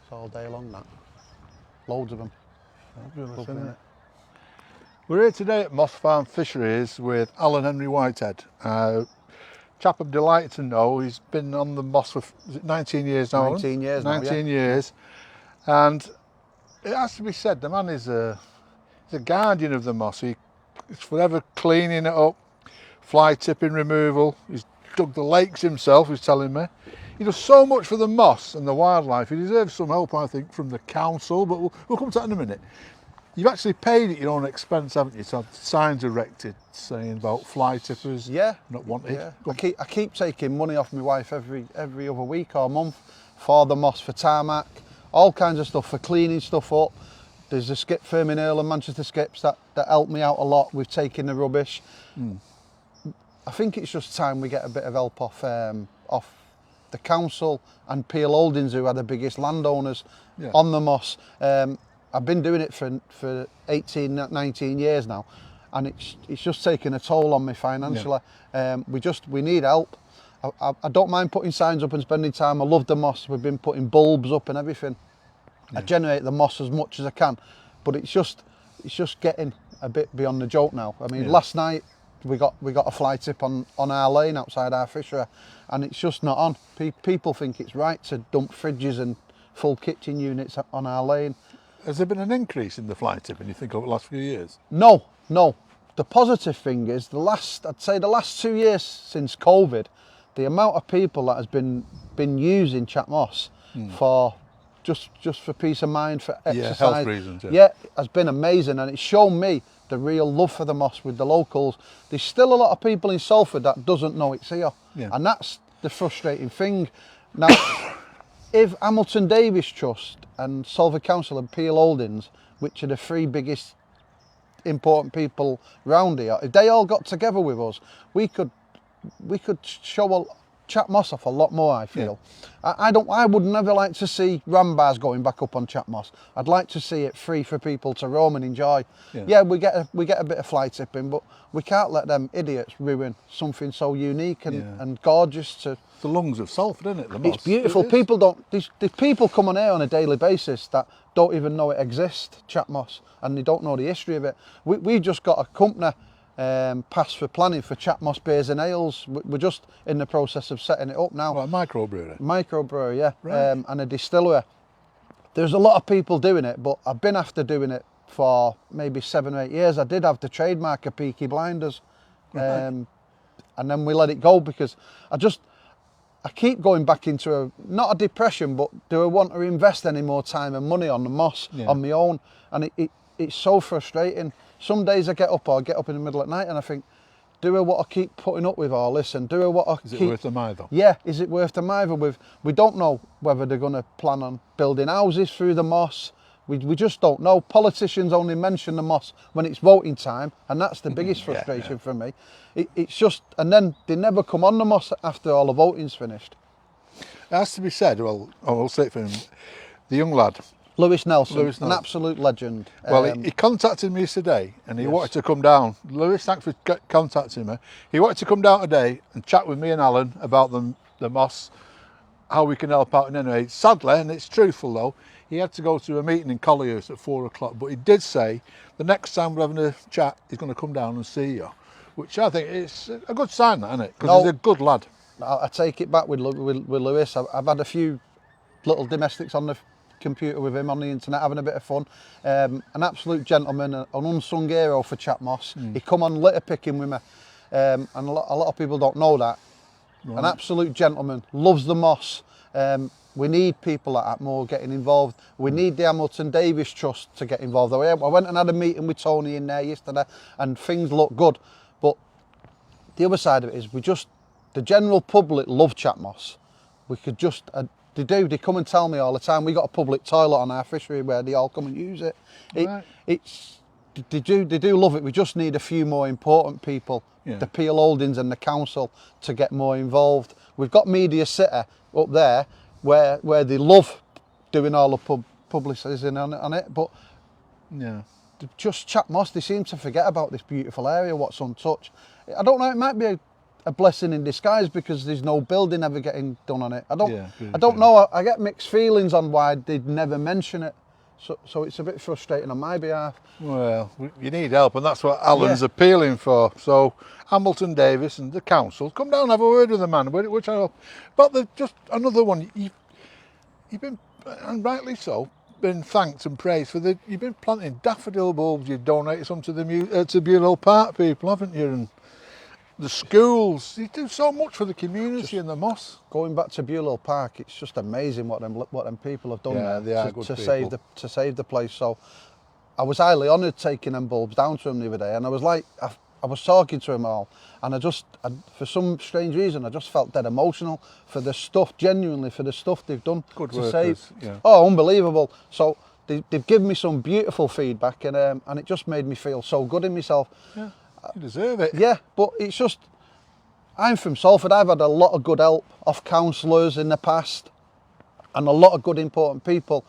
It's all day long, that. Loads of them. Fabulous, Lovely, isn't innit? it? We're here today at Moss Farm Fisheries with Alan Henry Whitehead. Chap I'm delighted to know. He's been on the Moss for, is it 19 years now? 19 years now, 19 yeah. years. And it has to be said, the man is he's a guardian of the Moss. He's forever cleaning it up, fly tipping removal. He's dug the lakes himself, he's telling me. He does so much for the Moss and the wildlife. He deserves some help, I think, from the council, but we'll come to that in a minute. You've actually paid at your own expense, haven't you, to have signs erected saying about fly tippers not wanted? Yeah. I keep taking money off my wife every other week or month for the Moss, for tarmac, all kinds of stuff, for cleaning stuff up. There's a skip firm in Earlham, Manchester Skips, that help me out a lot with taking the rubbish. I think it's just time we get a bit of help off the council and Peel Holdings, who are the biggest landowners on the Moss. I've been doing it for 18, 19 years now, and it's just taken a toll on me financially. We need help. I don't mind putting signs up and spending time. I love the Moss. We've been putting bulbs up and everything. I generate the Moss as much as I can, but it's just getting a bit beyond the joke now. I mean, last night we got a fly tip on our lane outside our fishery, and it's just not on. People think it's right to dump fridges and full kitchen units on our lane. Has there been an increase in the fly tipping, you think, over the last few years? No. The positive thing is I'd say the last 2 years since COVID, the amount of people that has been using Chat Moss for just for peace of mind, for exercise, health reasons, has been amazing, and it's shown me the real love for the Moss with the locals. There's still a lot of people in Salford that doesn't know it's here, and that's the frustrating thing. Now, if Hamilton Davies Trust and Salford Council and Peel Holdings, which are the three biggest important people round here, if they all got together with us, we could show Chat Moss off a lot more, I feel. I would never like to see ram bars going back up on Chat Moss. I'd like to see it free for people to roam and enjoy. We get a bit of fly tipping, but we can't let them idiots ruin something so unique and gorgeous to The lungs of Salford, isn't it? The Moss. It's beautiful. There's people come on here on a daily basis that don't even know it exists, Chat Moss, and they don't know the history of it. We just got a company passed for planning for Chat Moss beers and ales. We're just in the process of setting it up now. Well, a microbrewery. Microbrewery, yeah, Right. and a distillery. There's a lot of people doing it, but I've been after doing it for maybe 7 or 8 years. I did have the trademark of Peaky Blinders, and then we let it go because I keep going back into not a depression, but do I want to invest any more time and money on the Moss on my own? And it's so frustrating. Some days I get up in the middle at night and I think, do I want to keep putting up with all this? And do I want to Is it worth the either? Yeah, is it worth the either? We don't know whether they're going to plan on building houses through the Moss. We just don't know. Politicians only mention the Moss when it's voting time, and that's the biggest frustration for me. It's just, and then they never come on the Moss after all the voting's finished. It has to be said, well, I'll say it for him, the young lad, Lewis Nelson, an absolute legend. Well, he contacted me today and he wanted to come down. Lewis, thanks for contacting me. He wanted to come down today and chat with me and Alan about the Moss, how we can help out in any way. Sadly, and it's truthful though, he had to go to a meeting in Colliers at 4 o'clock, but he did say the next time we're having a chat, he's going to come down and see you, which I think is a good sign, that, isn't it? Because he's a good lad. I take it back with Lewis. I've had a few little domestics on the computer with him on the internet, having a bit of fun. An absolute gentleman, an unsung hero for Chat Moss. He come on litter picking with me, and a lot of people don't know that. Right. An absolute gentleman, loves the Moss. We need people like that more getting involved. We need the Hamilton Davies Trust to get involved. I went and had a meeting with Tony in there yesterday, and things look good. But the other side of it is the general public love Chat Moss. We could just. They come and tell me all the time. We got a public toilet on our fishery where they all come and use it. They do love it. We just need a few more important people, the Peel Holdings and the council, to get more involved. We've got Media City up there where they love doing all the publicity on it, but just Chat Moss, they seem to forget about this beautiful area, what's untouched. I don't know, it might be a blessing in disguise because there's no building ever getting done on it. I Yeah, don't know. I get mixed feelings on why they'd never mention it. So it's a bit frustrating on my behalf. Well, you need help, and that's what Alan's appealing for. So Hamilton Davis and the council, come down and have a word with the man, which I hope. But just another one, you've been, and rightly so, been thanked and praised for you've been planting daffodil bulbs. You've donated some to the to Bewell Park people, haven't you? And the schools, you do so much for the community and the moss. Going back to Bewell Park, it's just amazing what them people have done there they are good people. to save the place. So I was highly honoured taking them bulbs down to them the other day, and I was like, I was talking to them all, and for some strange reason, I just felt dead emotional for the stuff, genuinely for the stuff they've done to save. Yeah. Oh, unbelievable! So they've given me some beautiful feedback, and it just made me feel so good in myself. Yeah. You deserve it. Yeah, but it's just, I'm from Salford. I've had a lot of good help off councillors in the past and a lot of good important people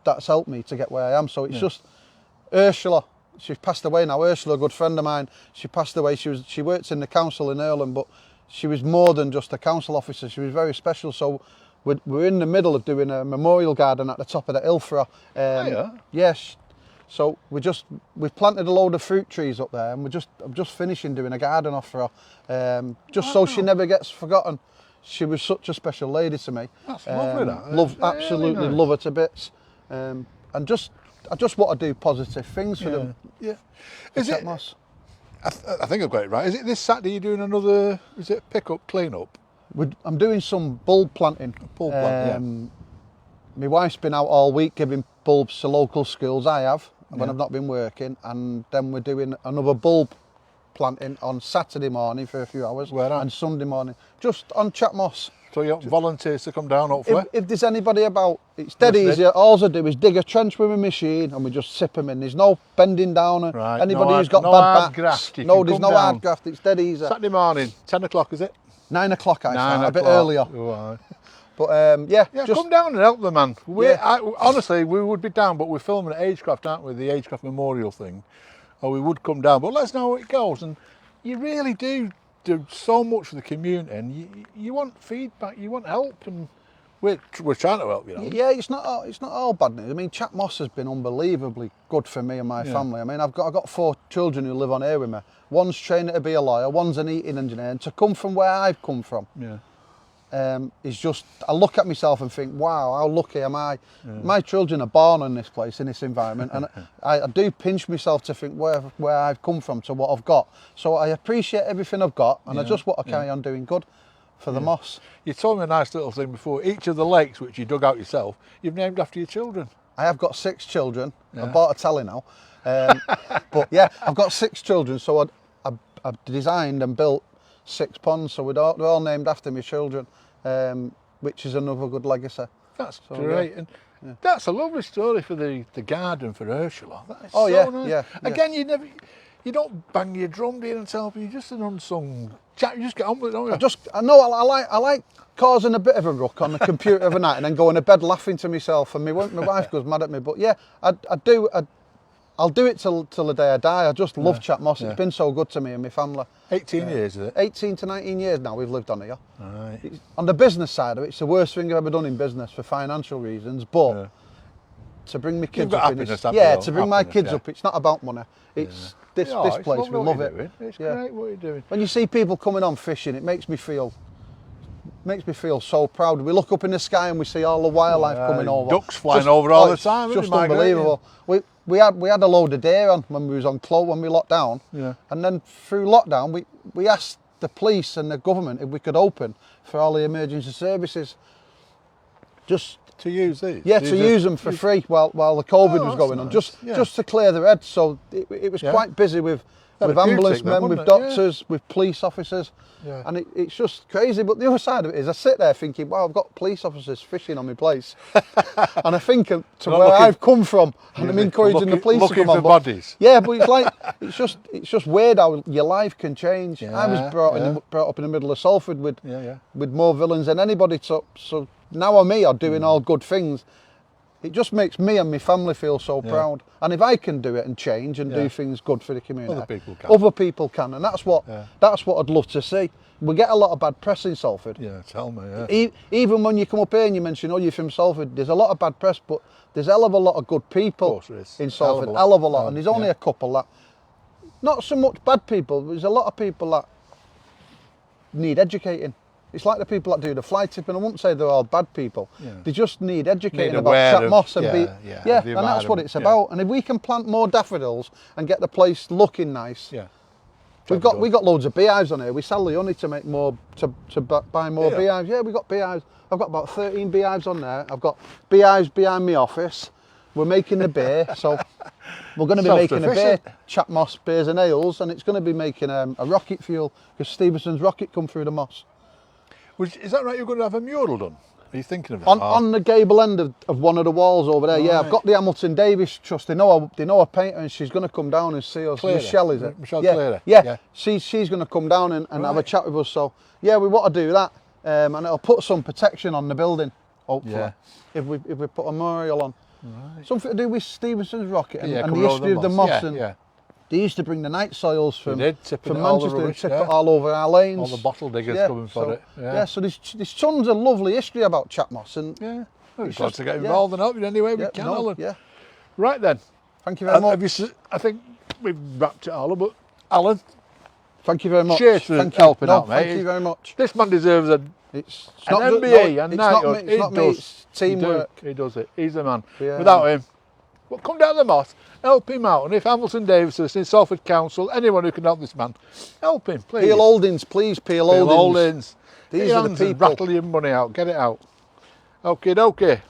that's helped me to get where I am. So it's just Ursula. She's passed away now. Ursula, a good friend of mine, she passed away. She worked in the council in Earlham, but she was more than just a council officer. She was very special. So we're in the middle of doing a memorial garden at the top of the hill for her. Yes. So we've planted a load of fruit trees up there, and I'm just finishing doing a garden off for her, so she never gets forgotten. She was such a special lady to me. That's lovely. Absolutely really nice. love her to bits, and I just want to do positive things for them. Yeah. Is it? Moss. I think I've got it right. Is it this Saturday you're doing another? Is it pick up, clean up? I'm doing some bulb planting. Bulb planting. My wife's been out all week giving bulbs to local schools. I have. When I've not been working, and then we're doing another bulb planting on Saturday morning for a few hours, and Sunday morning, just on Chat Moss. So you want volunteers to come down, hopefully? If there's anybody about, it's dead easy. All I do is dig a trench with a machine, and we just sip them in. There's no bending down. Anybody who's got bad backs, there's no hard graft. It's dead easy. Saturday morning, 10 o'clock, is it? 9 o'clock, I start, a bit earlier. Right. But just come down and help the man. Honestly, we would be down, but we're filming at Agecraft, aren't we? The Agecraft Memorial thing. Or we would come down, but let us know how it goes. And you really do so much for the community, and you want feedback, you want help, and we're trying to help you. Yeah, it's not all bad news. I mean, Chat Moss has been unbelievably good for me and my family. I mean, I've got 4 children who live on here with me. One's training to be a lawyer, one's an eating engineer, and to come from where I've come from. It's just, I look at myself and think, wow, how lucky am I? My children are born in this place, in this environment, and I do pinch myself to think where I've come from to what I've got. So I appreciate everything I've got, and I just want to carry on doing good for the moss. You told me a nice little thing before. Each of the lakes, which you dug out yourself, you've named after your children. I have got 6 children. I bought a tally now. But yeah, I've got 6 children, so I've designed and built 6 ponds, so they're all named after my children, which is another good legacy. That's great. And that's a lovely story for the garden for Ursula. That is nice. Again, you don't bang your drum, do you, and tell people, you're just an unsung chap. You just get on with it, don't you? I like causing a bit of a ruck on the computer of a night and then going to bed laughing to myself, and my wife goes mad at me. But yeah, I'll do it till the day I die. I just love Chat Moss. It's been so good to me and my family. 18 years, is it? 18 to 19 years now we've lived on here. Right. On the business side of it, it's the worst thing I've ever done in business for financial reasons, but to bring my kids up, my kids up, it's not about money. It's this place, we love it. It's great what you're doing. When you see people coming on fishing, it makes me feel so proud. We look up in the sky and we see all the wildlife coming over. Ducks flying over all the time. It's just unbelievable. We had a load of deer on when we was on Clo when we locked down. And then through lockdown we asked the police and the government if we could open for all the emergency services. Just to use these? Yeah, to use them for free while the COVID was going on. Just to clear their heads. So it was quite busy with ambulance men, with doctors, with police officers, and it's just crazy. But the other side of it is I sit there thinking, wow, I've got police officers fishing on my place, and I think to where I've come from, and I'm encouraging the police to come on. Bodies. Yeah, but it's like it's just weird how your life can change. I was brought up in the middle of Salford with more villains than anybody. So now I'm here doing all good things. It just makes me and my family feel so proud. And if I can do it and change and do things good for the community, other people can. And that's what I'd love to see. We get a lot of bad press in Salford. Yeah, tell me. Even when you come up here and you mention, oh, you're from Salford, there's a lot of bad press, but there's a hell of a lot of good people in Salford. Hell of a lot. And there's only a couple that, not so much bad people, but there's a lot of people that need educating. It's like the people that do the fly tipping. I wouldn't say they're all bad people. They just need educating about chat moss and and that's what it's about. And if we can plant more daffodils and get the place looking nice, we got loads of beehives on here. We sell the honey to make more to buy more beehives. Yeah, we got beehives. I've got about 13 beehives on there. I've got beehives behind my office. We're making the beer, so we're going to be making a beer, chat moss beers and ales, and it's going to be making a rocket fuel because Stevenson's rocket come through the moss. Is that right? You're going to have a mural done? Are you thinking of that? On the gable end of one of the walls over there. Right. Yeah, I've got the Hamilton Davis Trust. They know a painter, and she's going to come down and see us. Michelle, is it? Michelle Cleary. Yeah. She's going to come down and have a chat with us. So yeah, we want to do that, and it'll put some protection on the building. Hopefully, if we put a memorial on. Right. Something to do with Stevenson's rocket and the history of the moss. They used to bring the night soils from Manchester and tip it all over our lanes. All the bottle diggers coming for it. So there's tons of lovely history about chat moss. And we've got to get involved and help you any way we can, Alan. Right then. Thank you very much. I think we've wrapped it all up, but Alan, thank you very much. Cheers for helping out, mate. Thank you very much. This man deserves an MBA and knighthood. It's not me, it's teamwork. He does it. He's the man. Without him, well, come down the moss, help him out. And if Hamilton Davis is in Salford Council, anyone who can help this man, help him, please. Peel Holdings, please. Peel Holdings. These are the people. Rattle your money out. Get it out. Okay.